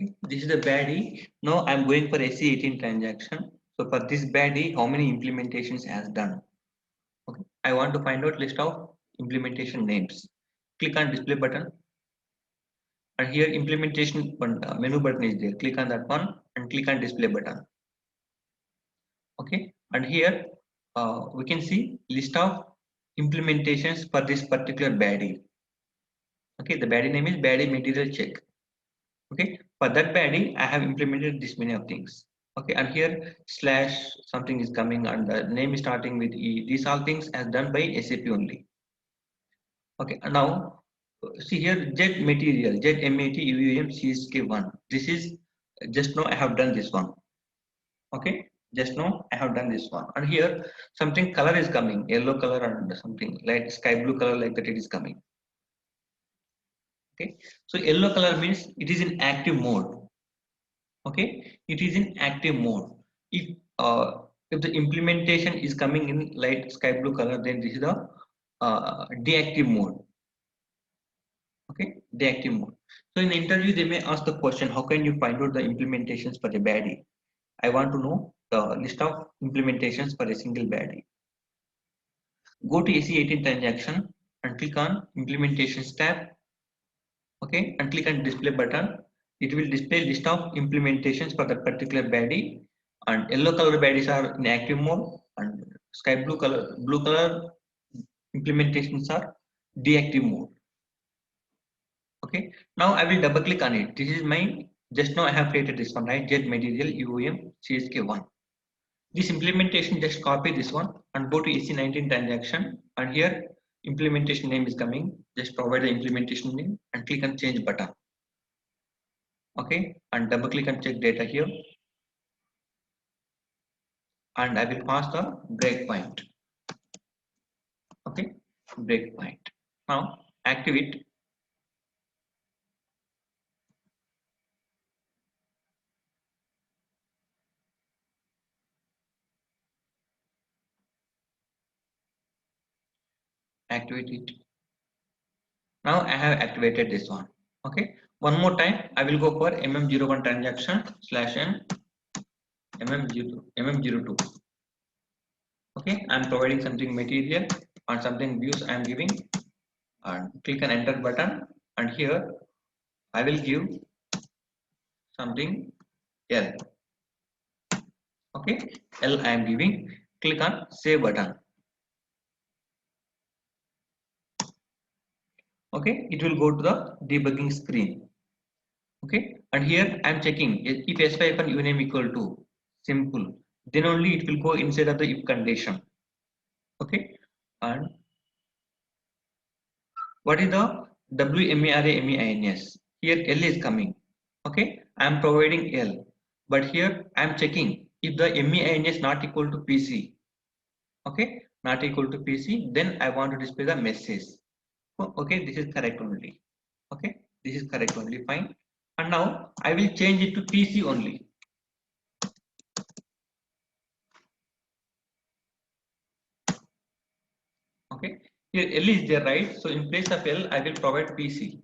Okay, this is the baddie. Now I'm going for SC18 transaction. So for this baddie, how many implementations has done? Okay, I want to find out list of implementation names. Click on display button, and here implementation one, menu button is there. Click on that one and click on display button. Okay, and here we can see list of implementations for this particular baddie. Okay, the baddie name is baddie material check. Okay, for that baddie I have implemented this many of things. Okay, and here slash something is coming and the name is starting with E. These all things as done by SAP only. Okay, and now see here jet material, jet MAT UUM CSK1. This is just now I have done this one. Okay, just now I have done this one, and here something color is coming, yellow color and something like sky blue color like that it is coming. Okay, so yellow color means it is in active mode. Okay, it is in active mode. If the implementation is coming in light sky blue color, then this is the deactive mode. Okay, deactive mode. So in the interview they may ask the question, how can you find out the implementations for a baddie? I want to know the list of implementations for a single baddie. Go to SE18 transaction and click on implementations tab. Okay, and click on display button. It will display list of implementations for that particular baddie, and yellow color baddies are in active mode and sky blue color implementations are deactive mode. Okay, now I will double click on it. This is my just now I have created this one, right? Jet material UOM CSK1. This implementation, just copy this one and go to EC19 transaction, and here implementation name is coming. Just provide the implementation name and click on change button. Okay, and double click and check data here, and I will pass the breakpoint. Okay, breakpoint. Now activate. Activate it. Now I have activated this one. Okay, one more time I will go for mm01 transaction /n mm02. Okay, I am providing something material and something views I am giving, and click on enter button, and here I will give something L. Okay, L I am giving. Click on save button. Okay, it will go to the debugging screen. Okay, and here I am checking if s5-uname equal to simple, then only it will go inside of the if condition. Okay, and what is the WMARA MEINS? Here L is coming. Okay, I am providing L, but here I am checking if the MEINS not equal to PC. Okay, not equal to PC, then I want to display the message. Okay, this is correct only. Okay, this is correct only, fine. And now I will change it to PC only. Okay, here L is there, right? So in place of L I will provide PC.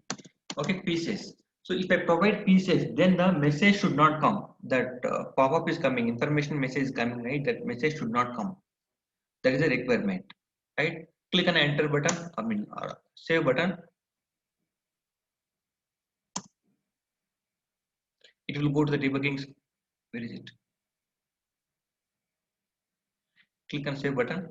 Okay, pieces. So if I provide pieces, then the message should not come. That pop-up is coming, information message is coming, right? That message should not come. That is a requirement, right? Click on enter button, save button. It will go to the debugging. Where is it? Click on save button.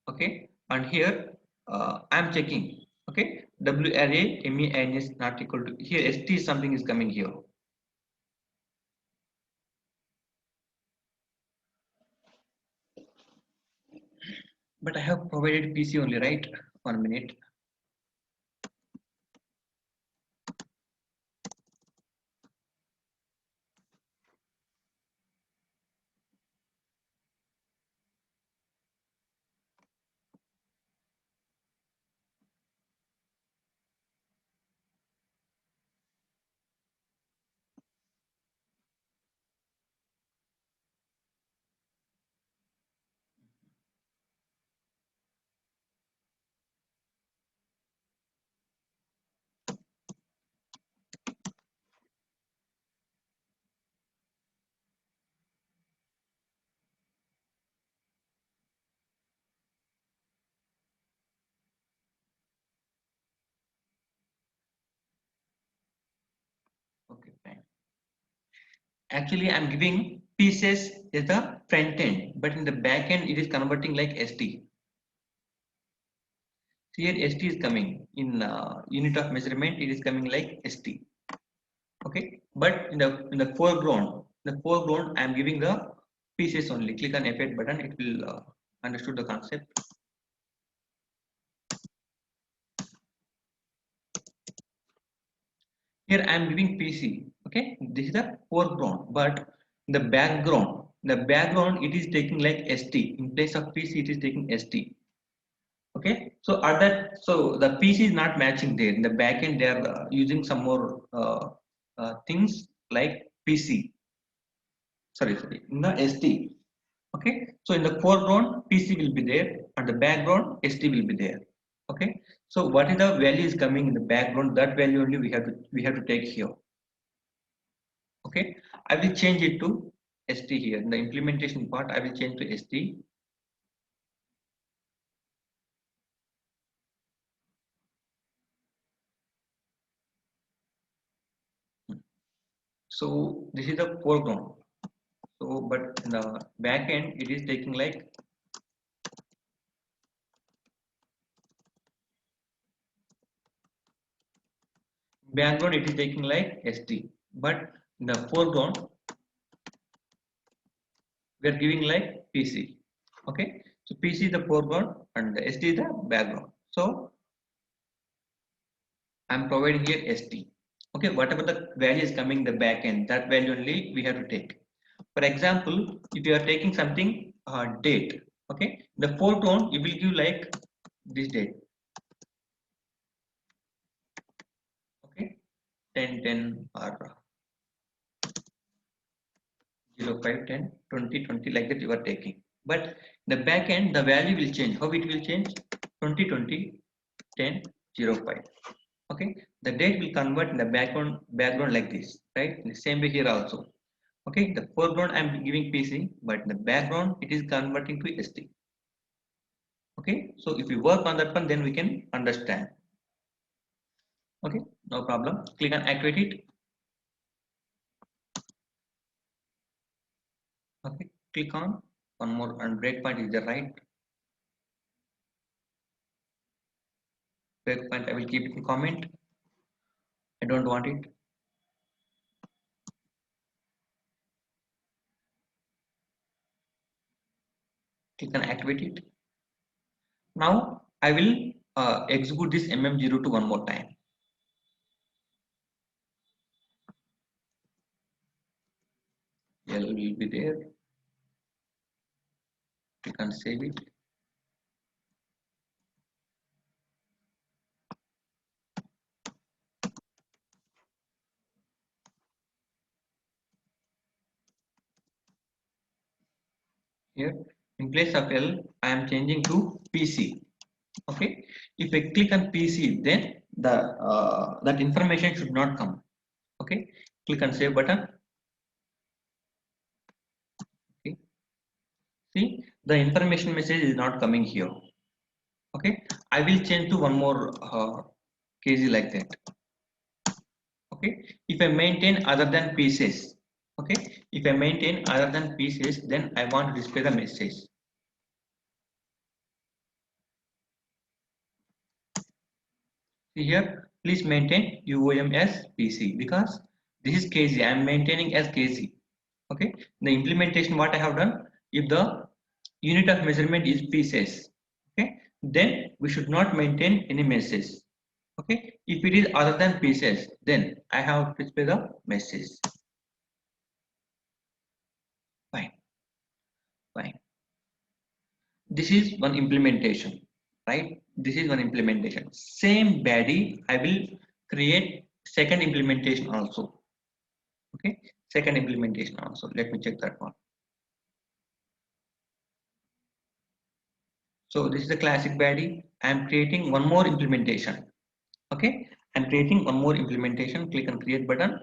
Okay, and here I am checking. Okay, WRA MEINS not equal to, here ST something is coming here. But I have provided PC only, right? 1 minute. Actually, I'm giving pieces as the front end, but in the back end, it is converting like ST. Here, ST is coming in unit of measurement. It is coming like ST. Okay, but in the foreground, I'm giving the pieces only. Click on F8 button. It will understood the concept. Here I am giving PC. Okay, this is the foreground, but the background it is taking like ST. In place of PC, it is taking ST. Okay, so the PC is not matching there. In the backend, they are using some more things like PC. Sorry, in the ST. Okay, so in the foreground, PC will be there, and the background ST will be there. Okay, so what is the value is coming in the background? That value only we have to take here. Okay, I will change it to ST here. In the implementation part, I will change to ST. So this is the foreground. So, but in the back end, it is taking like background, it is taking like ST. But in the foreground, we are giving like PC. Okay, so PC is the foreground and the ST is the background. So I'm providing here ST. Okay, whatever the value is coming in the back end, that value only we have to take. For example, if you are taking something date, okay, the foreground you will give like this date, okay, 10 10 or 05 10 20 20 like that you are taking. But the back end the value will change. How it will change? 20 20 10 05. Okay, the date will convert in the background like this, right? In the same way here also. Okay, the foreground I'm giving PC, but in the background it is converting to ST. Okay, so if you work on that one, then we can understand. Okay, no problem. Click on activate it. Okay, click on one more, and breakpoint is the right breakpoint. I will keep it in comment. I don't want it. Click on activate it. Now I will execute this MM02 one more time. L will be there. Click on save it. Here in place of L, I am changing to PC. Okay, if I click on PC, then the that information should not come. Okay, click on save button. Okay, see the information message is not coming here. Okay, I will change to one more KZ like that. Okay, if I maintain other than pieces, okay, if I maintain other than pieces, then I want to display the message. See here, please maintain UOM as PC because this is KZ. I am maintaining as KZ. Okay, the implementation what I have done, if the unit of measurement is pieces, okay, then we should not maintain any message. Okay, if it is other than pieces, then I have to display the message. Fine, fine. This is one implementation, right? This is one implementation. Same body, I will create second implementation also. Okay, second implementation also. Let me check that one. So this is the classic body. I am creating one more implementation. Okay, I'm creating one more implementation. Click on create button.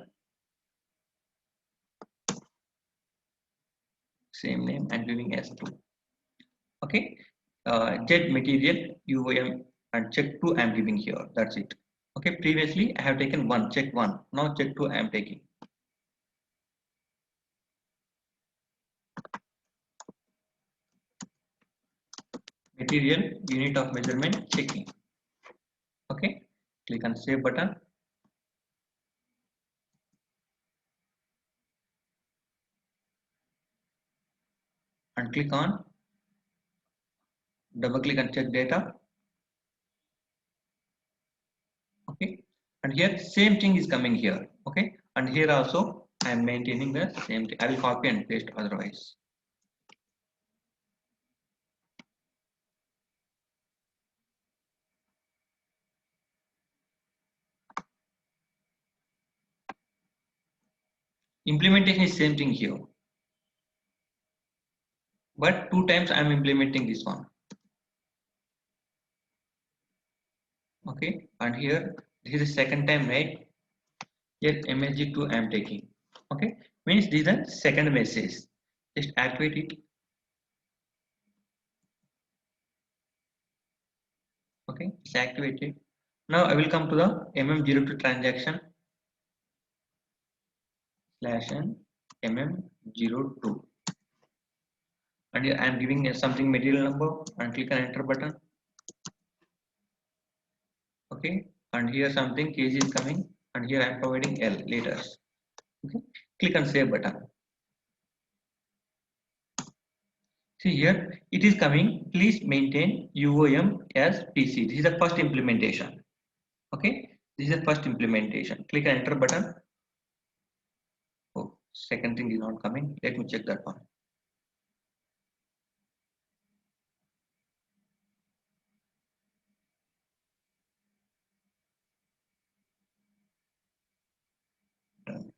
Same name I'm giving as 2. Okay, jet material UOM and check 2 I'm giving here. That's it. Okay, previously I have taken 1, check 1. Now check 2 I am taking. material unit of measurement checking. Okay, click on save button and click on double click and check data. Okay, and here same thing is coming here. Okay, and here also I am maintaining the same thing. I will copy and paste otherwise. Implementation is same thing here, but 2 times I am implementing this one. Okay, and here this is the second time, right? Here MSG2 I am taking. Okay, means this is the second message. Just activate it. Okay, it's activated. Now I will come to the MM02 transaction /n MM02, and here I am giving something material number and click on enter button. Okay, and here something kg is coming, and here I am providing L liters. Okay, click on save button. See here it is coming. Please maintain UOM as PC. This is the first implementation. Okay, this is the first implementation. Click on enter button. Oh, second thing is not coming. Let me check that one. Done.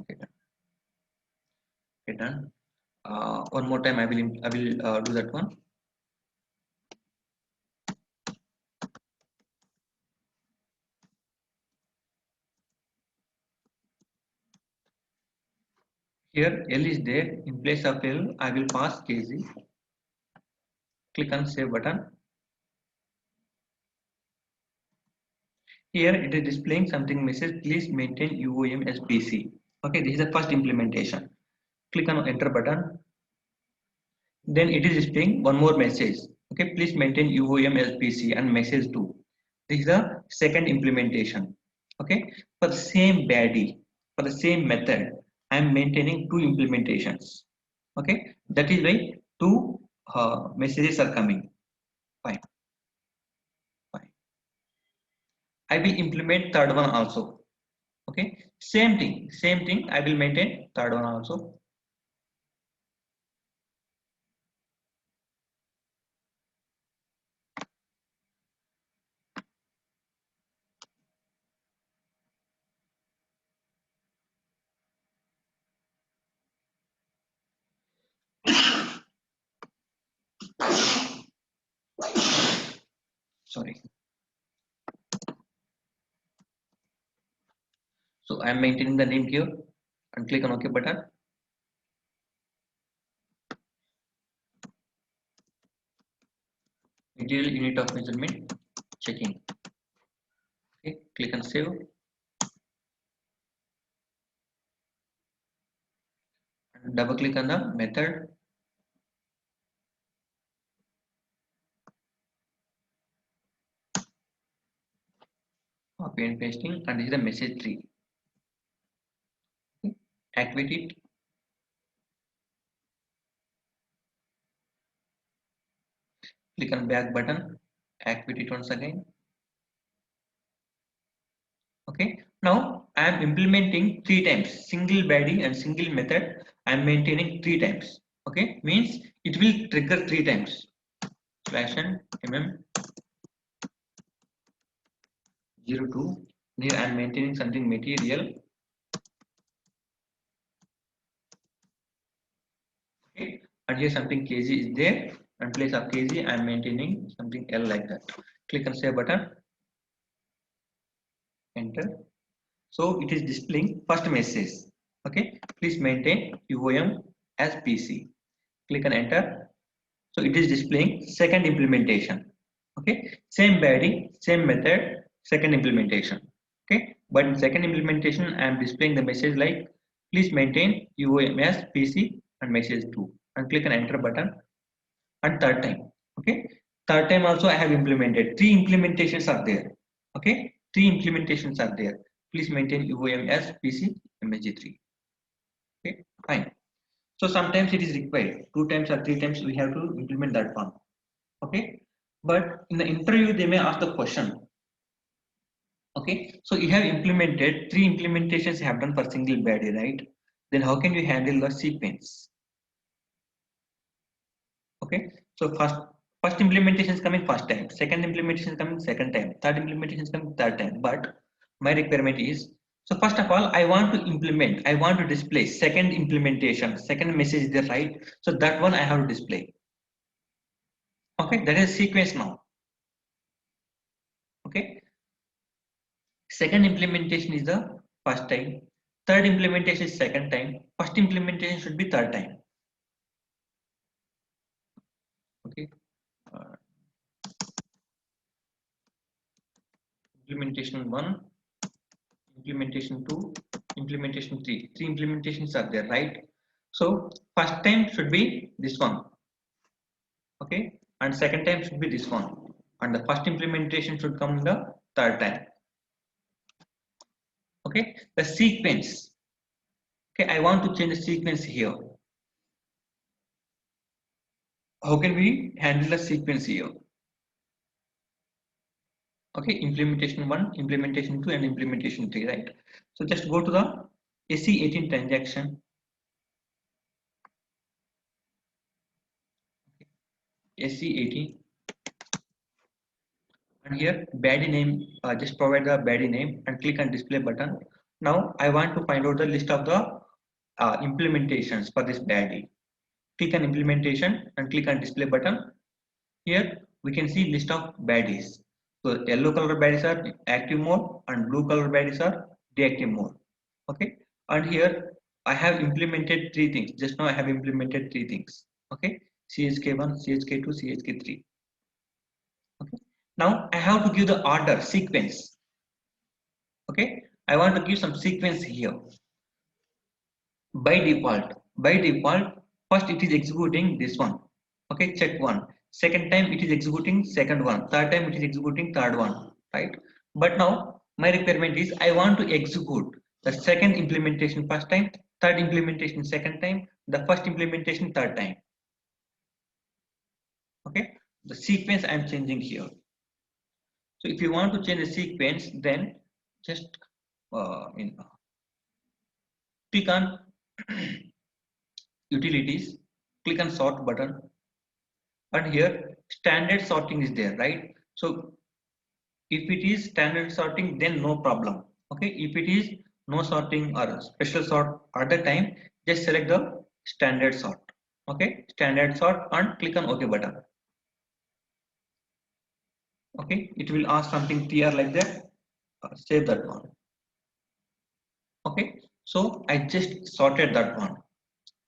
Okay, done. Okay, done. One more time I will do that one. Here L is there. In place of L I will pass kg. Click on save button. Here it is displaying something message. Please maintain UOM as PC. Okay, this is the first implementation. Click on enter button. Then it is displaying one more message. Okay, please maintain UOM as PC and message 2. This is the second implementation. Okay, for the same baddie, for the same method, I am maintaining 2 implementations. Okay, that is why 2 messages are coming. Fine, fine. I will implement third one also. Okay, same thing. I will maintain third one also. Sorry. So I am maintaining the name here and click on OK button. Material unit of measurement checking. Okay, click on save. And double click on the method. Copy and pasting, and this is the message tree. Okay, activate it. Click on back button. Activate it once again. Okay, now I am implementing 3 times single baddie and single method. I am maintaining 3 times. Okay, means it will trigger 3 times. /n MM02. Here I am maintaining something material. Okay, and here something kg is there. In place of kg, I am maintaining something L like that. Click on save button. Enter. So it is displaying first message. Okay, please maintain UOM as PC. Click on enter. So it is displaying second implementation. Okay, same baddie, same method, second implementation. Okay, but in second implementation I am displaying the message like please maintain UOM as PC and message 2 and click on enter button. And third time, okay, third time also I have implemented. Three implementations are there. Okay, three implementations are there. Please maintain UOM as PC MSG3. Okay, fine. So sometimes it is required 2 times or 3 times we have to implement that one. Okay, but in the interview they may ask the question. Okay, so you have implemented three implementations you have done for single body, right? Then how can you handle the sequence? Okay, so first implementation is coming first time, second implementation is coming second time, third implementation is coming third time. But my requirement is, so first of all I want to implement, I want to display second implementation, second message is there, right? So that one I have to display. Okay, that is sequence now. Okay, second implementation is the first time, third implementation is second time, first implementation should be third time. Okay, uh, implementation 1, implementation 2, implementation 3. Three implementations are there, right? So first time should be this one, okay, and second time should be this one, and the first implementation should come the third time. Okay, the sequence. Okay, I want to change the sequence here. How can we handle the sequence here? Okay, implementation 1, implementation 2, and implementation 3, right? So just go to the SE18 transaction. SE18, and here baddie name, just provide the baddie name and click on display button. Now I want to find out the list of the implementations for this baddie. Click on implementation and click on display button. Here we can see list of baddies. So yellow color baddies are active mode and blue color baddies are deactive mode. Okay, and here I have implemented three things. Just now I have implemented three things. Okay, CHK1, CHK2, CHK3. Okay, now I have to give the order sequence. Okay, I want to give some sequence here. By default, first it is executing this one. Okay, check one. Second time it is executing second one. Third time it is executing third one. Right? But now my requirement is I want to execute the second implementation first time, third implementation second time, the first implementation third time. Okay, the sequence I am changing here. So if you want to change the sequence, then just click on utilities, click on sort button, and here standard sorting is there, right? So if it is standard sorting, then no problem. Okay, if it is no sorting or special sort at the time, just select the standard sort. Okay, standard sort and click on OK button. Okay, it will ask something clear like that. Save that one. Okay, so I just sorted that one.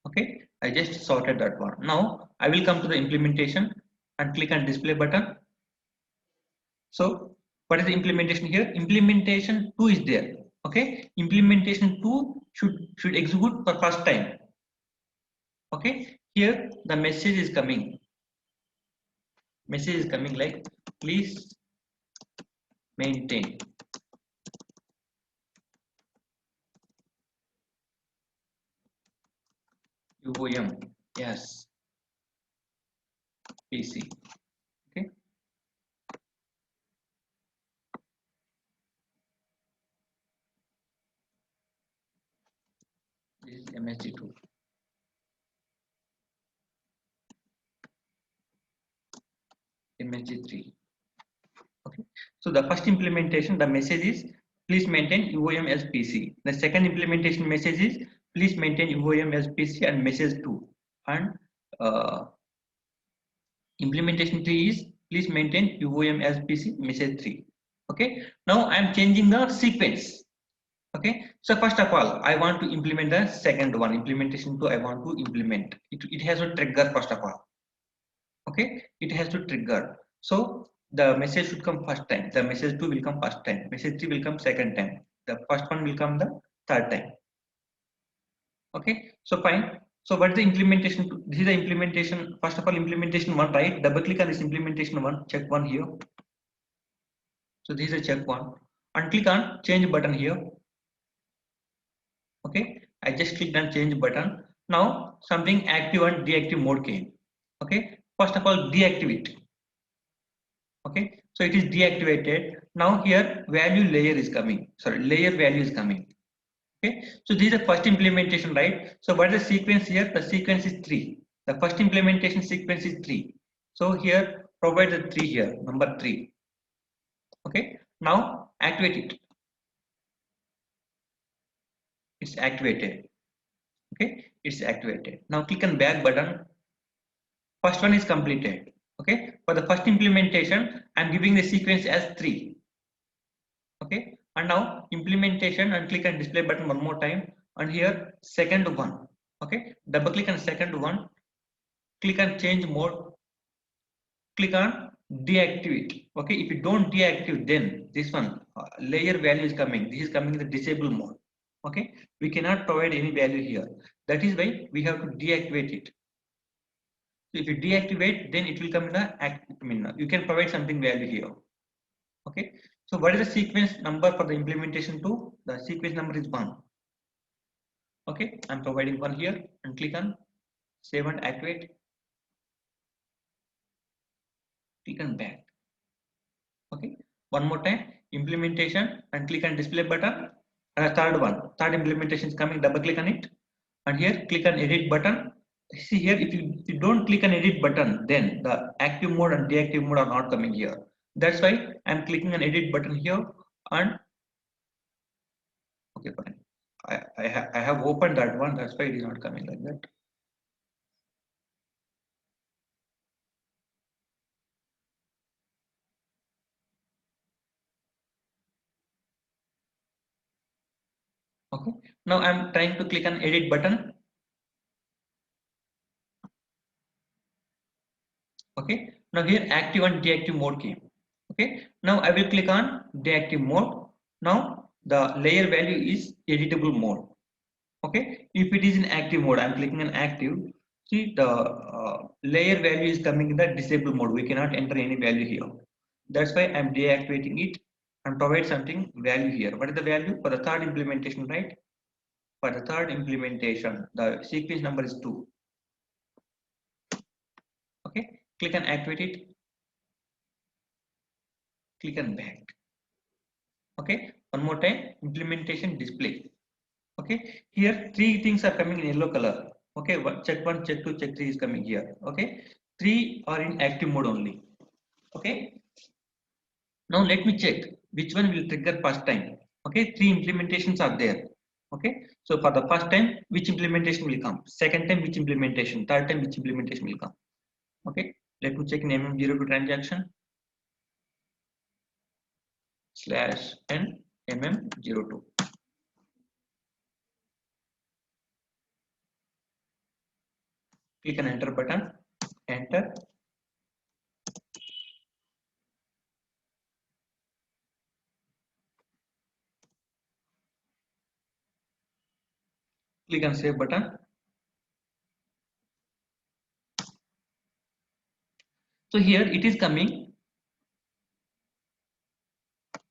Okay, I just sorted that one. Now I will come to the implementation and click on display button. So what is the implementation here? Implementation 2 is there. Okay, implementation 2 should execute for first time. Okay, here the message is coming. Message is coming like please maintain UOM. Yes, PC. Okay, this is MSG2. MSG3. Okay, so the first implementation, the message is please maintain UOM as PC. The second implementation message is please maintain UOM as PC and message 2. And implementation 3 is please maintain UOM as PC message 3. Okay, now I am changing the sequence. Okay, so first of all I want to implement the second one, implementation 2. I want to implement it has to trigger first of all. Okay, it has to trigger. So the message should come first time, the message 2 will come first time, message 3 will come second time, the first one will come the third time. Okay, so fine. So what is the implementation? This is the implementation. First of all, implementation one, right? Double click on this implementation one, check one here. So this is a check one, and click on change button here. Okay, I just clicked on change button. Now something active and deactive mode came. Okay, first of all deactivate. Okay, so it is deactivated. Now here value layer is coming. Sorry, layer value is coming. Okay, so this is the first implementation, right? So what is the sequence here? The sequence is 3. The first implementation sequence is 3. So here provide the 3 here, number 3. Okay, now activate it. It's activated. Okay, it's activated. Now click on back button. First one is completed. Okay, for the first implementation, I'm giving the sequence as 3. Okay, and now implementation, and click on display button one more time, and here second one. Okay, double click on second one, click on change mode, click on deactivate. Okay, if you don't deactivate, then this one layer value is coming. This is coming in the disable mode. Okay, we cannot provide any value here. That is why we have to deactivate it. So if you deactivate, then it will come in the you can provide something value here. Okay, so what is the sequence number for the implementation 2? The sequence number is 1. Okay, I'm providing 1 here, and click on save and activate. Click on back. Okay, one more time, implementation, and click on display button. Third implementation is coming. Double click on it, and here click on edit button. See here, if you don't click on edit button, then the active mode and deactive mode are not coming here. That's why I'm clicking on edit button here, and okay, fine. I have opened that one. That's why it is not coming like that. Okay, now I'm trying to click on edit button. Okay, now here active and deactive mode came. Okay, now I will click on deactive mode. Now the layer value is editable mode. Okay, if it is in active mode, I'm clicking on active. See, the layer value is coming in the disable mode. We cannot enter any value here. That's why I'm deactivating it and provide something value here. What is the value for the third implementation, right? For the third implementation, the sequence number is 2. Okay, click on activate it. Click on back. Okay, one more time, implementation display. Okay, here 3 things are coming in yellow color. Okay, check 1, check 2, check 3 is coming here. Okay, 3 are in active mode only. Okay, now let me check which one will trigger first time. Okay, 3 implementations are there. Okay, so for the first time, which implementation will come? Second time, which implementation? Third time, which implementation will come? Okay, let me check in MM02 transaction /n MM02. Click on enter button, enter. Click on save button. So here it is coming.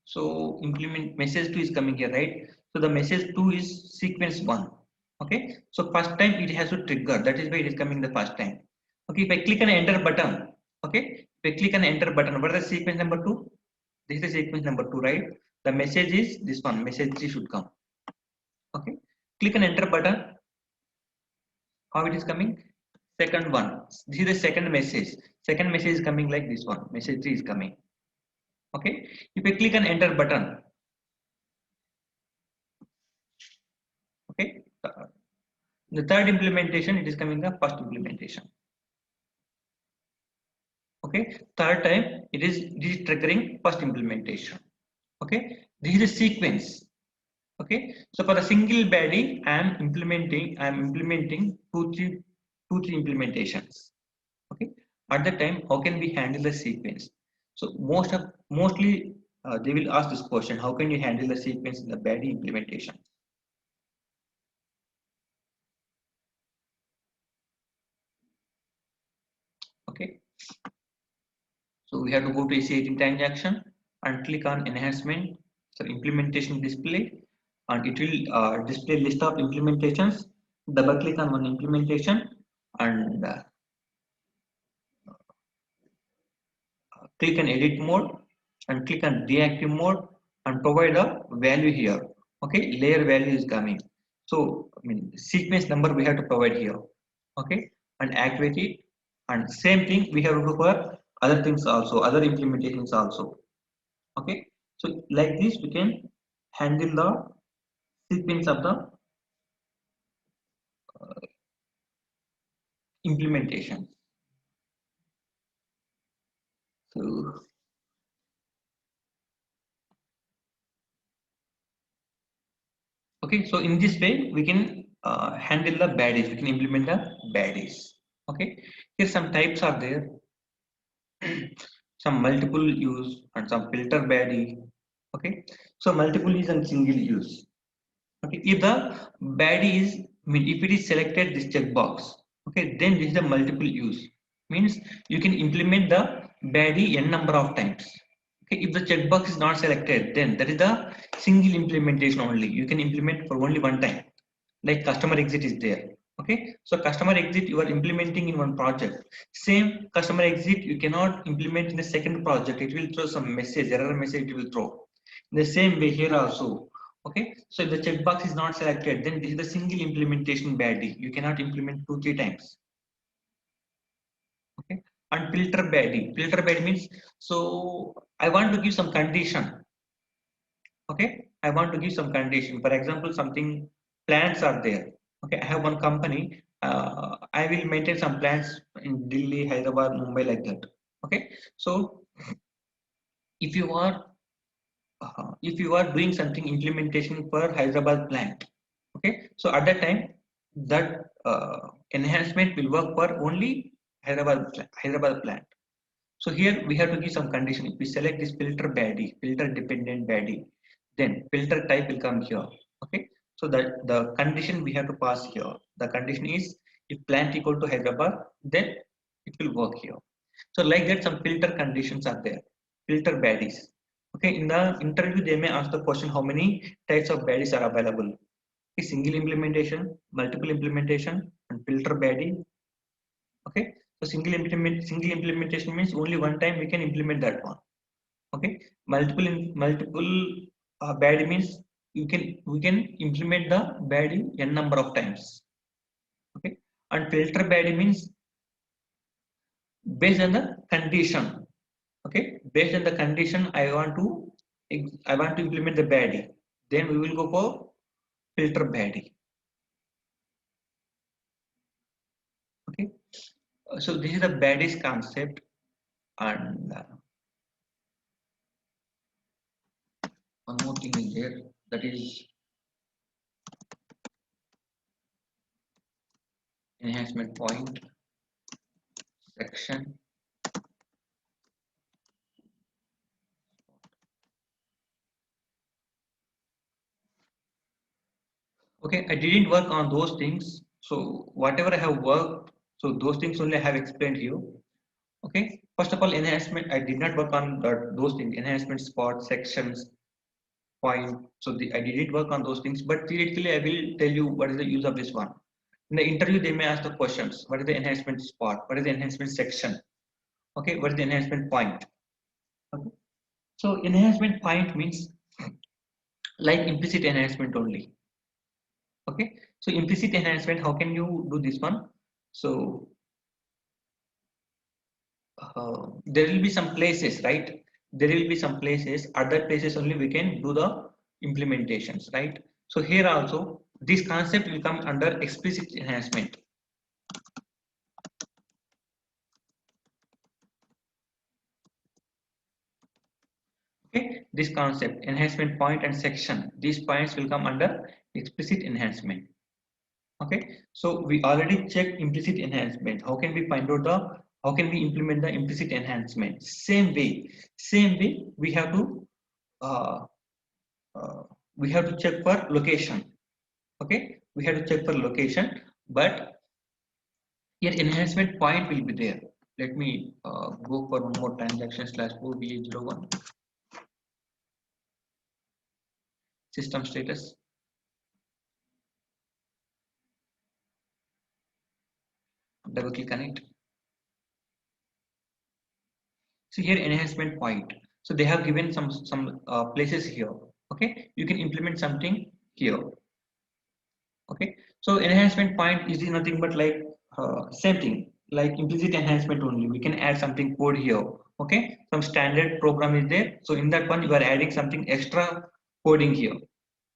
So implement message 2 is coming here, right? So the message 2 is sequence 1. Okay, so first time it has to trigger, that is why it is coming the first time. Okay, if I click on enter button, okay, if I click on enter button, what is the sequence number 2? This is the sequence number 2, right? The message is this one, message 3 should come. Okay, click on enter button. How it is coming? Second one, this is the second message. Second message is coming like this one, message 3 is coming. Okay, if I click on enter button, okay, the third implementation, it is coming the first implementation. Okay, third time it is triggering first implementation. Okay, this is a sequence. Okay, so for the single body, I am implementing two three implementations. Okay, at that time, how can we handle the sequence? So mostly they will ask this question: how can you handle the sequence in the body implementation? Okay, so we have to go to AC18 transaction and click on enhancement, so implementation display, and it will display list of implementations. Double click on one implementation and click on edit mode and click on deactive mode and provide a value here. Okay, layer value is coming, so I mean sequence number we have to provide here. Okay, and activate it, and same thing we have to do for other things also, other implementations also. Okay, so like this we can handle the sequence of the implementation. So okay, so in this way we can handle the baddies, we can implement the baddies. Okay, here some types are there, some multiple use and some filter baddie. Okay, so multiple use and single use. Okay, if the baddie is, I mean if it is selected this checkbox, okay, then this is the multiple use, means you can implement the baddie n number of times. Okay, if the checkbox is not selected, then that is the single implementation only, you can implement for only one time, like customer exit is there. Okay, so customer exit you are implementing in one project, same customer exit you cannot implement in the second project, it will throw some message, error message it will throw. In the same way here also. Okay, so if the checkbox is not selected, then this is the single implementation baddie, you cannot implement 2-3 times. Okay, and filter baddie means, so I want to give some condition. Okay, I want to give some condition, for example something, plants are there. Okay, I have one company, I will maintain some plants in Delhi, Hyderabad, Mumbai, like that. Okay, so if you are doing something implementation for Hyderabad plant. Okay, so at that time that enhancement will work for only Hyderabad plant. So here we have to give some condition. If we select this filter baddie, filter dependent baddie, then filter type will come here. Okay, so that the condition we have to pass here. The condition is if plant equal to Hyderabad, then it will work here. So like that, some filter conditions are there. Filter baddies. Okay, in the interview they may ask the question how many types of baddies are available. Okay, single implementation, multiple implementation, and filter baddie. Okay, so single implementation means only one time we can implement that one. Okay, multiple baddie means we can implement the baddie n number of times. Okay, and filter baddie means based on the condition. Okay, based on the condition I want to implement the baddie, then we will go for filter baddie. Okay, so this is the baddies concept, and one more thing is there, that is enhancement point section. Okay, I didn't work on those things. So whatever I have worked, so those things only I have explained here. Okay, first of all, enhancement, I did not work on those things, enhancement spot, sections, point. So I didn't work on those things, but theoretically, I will tell you what is the use of this one. In the interview, they may ask the questions, what is the enhancement spot? What is the enhancement section? Okay, what is the enhancement point? Okay. So enhancement point means like implicit enhancement only. Okay, so implicit enhancement, how can you do this one? So there will be some places, right? There will be some places, other places only we can do the implementations, right? So here also this concept will come under explicit enhancement. Okay, this concept enhancement point and section, these points will come under explicit enhancement. Okay, so we already checked implicit enhancement. How can we find out the, how can we implement the implicit enhancement? Same way we have to uh, check for location. Okay, we have to check for location, but here enhancement point will be there. Let me go for one more transaction slash OVA01 system status. Double click on it. So here enhancement point. So they have given some places here. Okay, you can implement something here. Okay, so enhancement point is nothing but like same thing like implicit enhancement only. We can add something code here. Okay, some standard program is there. So in that one you are adding something extra coding here.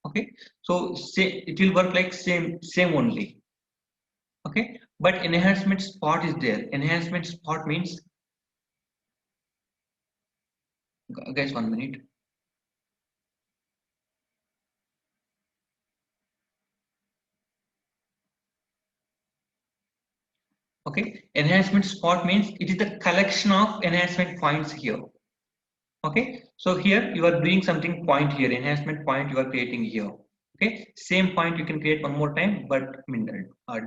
Okay, so say it will work like same only. Okay, but enhancement spot is there. Enhancement spot means, guys, 1 minute. Okay, enhancement spot means it is the collection of enhancement points here. Okay, so here you are doing something point here, enhancement point you are creating here. Okay, same point you can create one more time, but I mean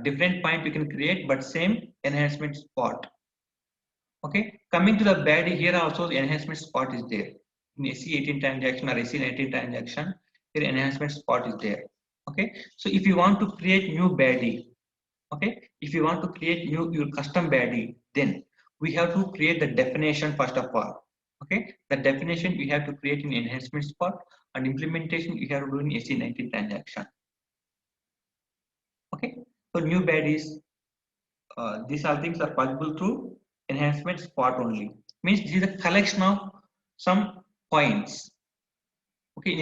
different point you can create, but same enhancement spot. Okay, coming to the baddie, here also the enhancement spot is there in SE18 transaction or SE19 transaction. Here enhancement spot is there. Okay, so if you want to create new baddie, okay, if you want to create your custom baddie, then we have to create the definition first of all. Okay, the definition we have to create in enhancement spot, and implementation we have to do in SE19 transaction. Okay, so new baddies, these all things are possible through enhancement spot only. Means this is a collection of some points. Okay, in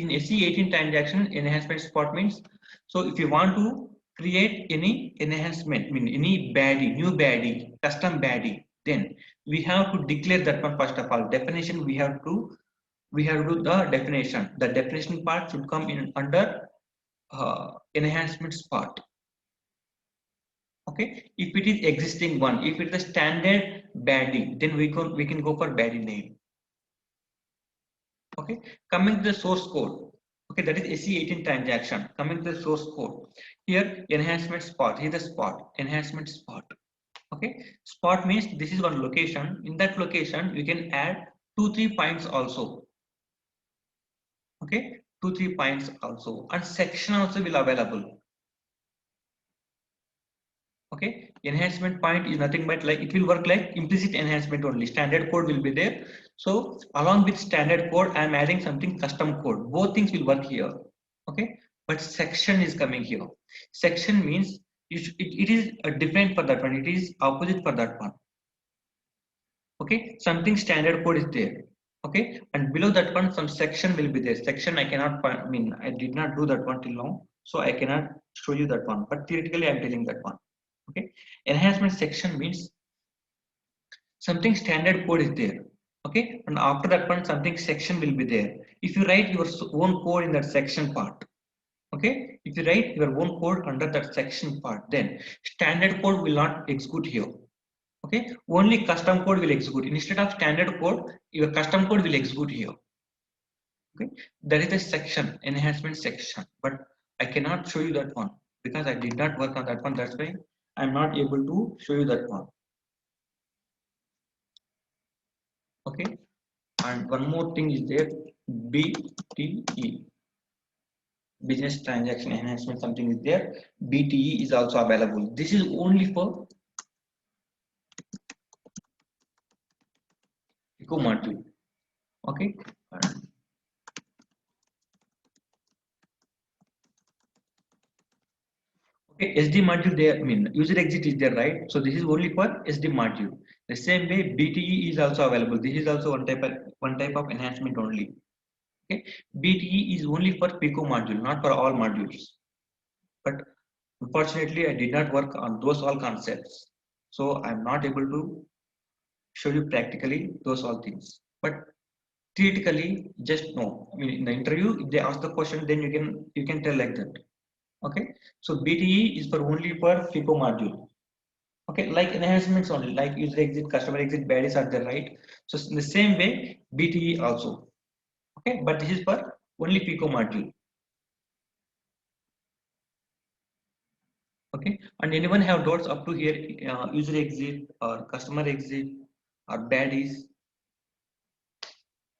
SE18 transaction, enhancement spot means, so if you want to create any enhancement, mean any baddie, new baddie, custom baddie, then we have to declare that one first of all. Definition we have to do the definition. The definition part should come in under enhancement spot. Okay, if it is existing one, if it is a standard baddie, then we can go for baddie name. Okay, coming to the source code. Okay, that is SE18 transaction. Coming to the source code. Here enhancement spot. Here the spot. Enhancement spot. Okay, spot means this is one location. In that location, you can add 2-3 points also. Okay, 2-3 points also, and section also will available. Okay, enhancement point is nothing but like it will work like implicit enhancement only. Standard code will be there. So along with standard code, I am adding something custom code. Both things will work here. Okay, but section is coming here. Section means it is different for that one. It is opposite for that one. Okay, something standard code is there. Okay, and below that one some section will be there. Section I cannot I mean I did not do that one till now, so I cannot show you that one. But theoretically I am telling that one. Okay, enhancement section means something standard code is there. Okay, and after that one something section will be there. If you write your own code in that section part, okay, if you write your own code under that section part, then standard code will not execute here. Okay, only custom code will execute. Instead of standard code, your custom code will execute here. Okay, that is the section, enhancement section, but I cannot show you that one because I did not work on that one. That's why I'm not able to show you that one. Okay, and one more thing is there, BTE, business transaction enhancement, something is there. BTE is also available. This is only for Pico module. Okay, okay, SD module there, I mean user exit is there, right? So this is only for SD module. The same way BTE is also available. This is also one type of enhancement only. Okay, BTE is only for Pico module, not for all modules. But unfortunately, I did not work on those all concepts, so I'm not able to show you practically those all things. But theoretically, just know. I mean, in the interview, if they ask the question, then you can tell like that. Okay, so BTE is for only for FICO module. Okay, like enhancements only, like user exit, customer exit, baddies are there, right? So in the same way, BTE also. Okay, but this is for only FICO module. Okay, and anyone have doubts up to here, user exit or customer exit or baddies?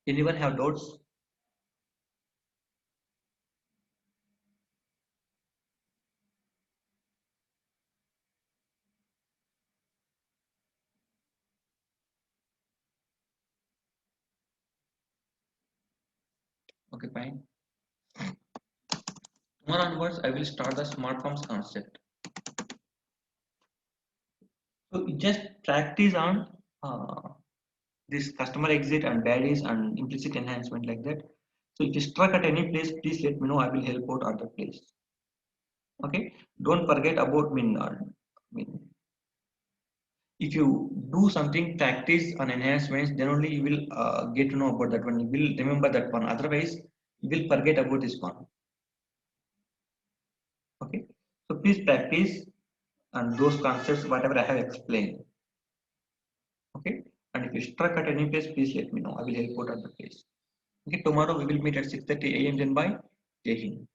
Anyone have doubts? Okay, fine. Tomorrow onwards, I will start the smart forms concept. So just practice on this customer exit and baddies and implicit enhancement like that. So if you struck at any place, please let me know. I will help out at the place. Okay. Don't forget about if you do something practice on enhancements, then only you will get to know about that one. You will remember that one. Otherwise, you will forget about this one. Okay. So please practice and those concepts whatever I have explained. Okay. And if you struck at any place, please let me know. I will help out at the place. Okay. Tomorrow we will meet at 6:30 a.m. Then by Jai Hind.